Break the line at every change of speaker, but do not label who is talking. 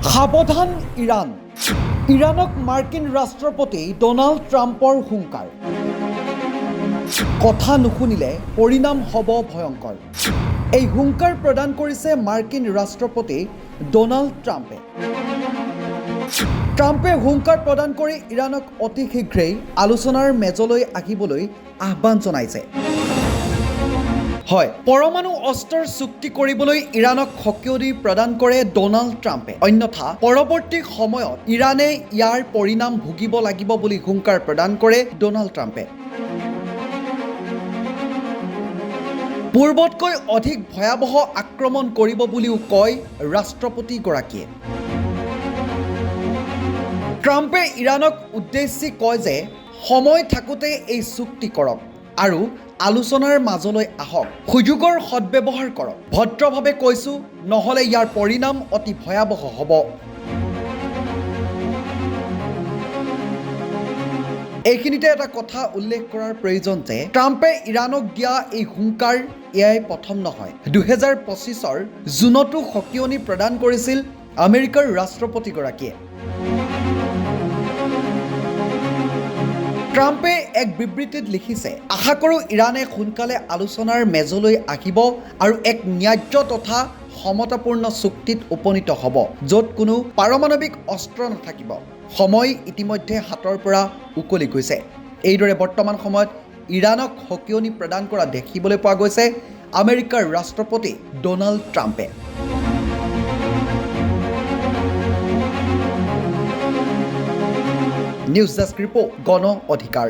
সাৱধান ইৰাণ। ইৰাণক মাৰ্কিন ৰাষ্ট্ৰপতি ডোনাল্ড ট্ৰাম্পৰ হুংকাৰ। কথা নুশুনিলে পৰিণাম হ'ব ভয়ংকৰ। এই হুংকাৰ প্ৰদান কৰিছে মাৰ্কিন ৰাষ্ট্ৰপতি ডোনাল্ড ট্ৰাম্পে। ট্ৰাম্পে হুংকাৰ প্ৰদান কৰি ইৰাণক অতি শীঘ্ৰেই আলোচনাৰ মেজলৈ আহিবলৈ আহ্বান জনাইছে। হয়, পৰমাণু অস্ত্ৰৰ চুক্তি কৰিবলৈ ইৰাণক সকিয়নি প্ৰদান কৰে ডোনাল্ড ট্ৰাম্পে। অন্যথা পৰৱৰ্তী সময়ত ইৰাণে ইয়াৰ পৰিণাম ভুগিব লাগিব বুলি হুংকাৰ প্ৰদান কৰে ডোনাল্ড ট্ৰাম্পে। পূৰ্বতকৈ অধিক ভয়াৱহ আক্ৰমণ কৰিব বুলিও কয় ৰাষ্ট্ৰপতিগৰাকীয়ে। ট্ৰাম্পে ইৰাণক উদ্দেশ্যি কয় যে সময় থাকোঁতে এই চুক্তি কৰক আৰু আলোচনাৰ মাজলৈ আহক। সুযোগৰ সদ্ব্যৱহাৰ কৰক। ভদ্ৰভাৱে কৈছোঁ, নহ'লে ইয়াৰ পৰিণাম অতি ভয়াৱহ হ'ব। এইখিনিতে এটা কথা উল্লেখ কৰাৰ প্ৰয়োজন যে ট্ৰাম্পে ইৰাণক দিয়া এই হুংকাৰ এয়াই প্ৰথম নহয়। 2025 জুনতো সকিয়নি প্ৰদান কৰিছিল আমেৰিকাৰ ৰাষ্ট্ৰপতিগৰাকীয়ে। ট্ৰাম্পে এক বিবৃতিত লিখিছে, আশা কৰোঁ ইৰাণে সোনকালে আলোচনাৰ মেজলৈ আহিব আৰু এক ন্যায্য তথা সমতাপূৰ্ণ চুক্তিত উপনীত হ'ব, য'ত কোনো পাৰমাণৱিক অস্ত্ৰ নাথাকিব। সময় ইতিমধ্যে হাতৰ পৰা উকলি গৈছে। এইদৰে বৰ্তমান সময়ত ইৰাণক সকিয়নি প্ৰদান কৰা দেখিবলৈ পোৱা গৈছে আমেৰিকাৰ ৰাষ্ট্ৰপতি ডোনাল্ড ট্ৰাম্পে। নিউজ ডেস্ক ৰিপৰ্ট, গণ অধিকাৰ।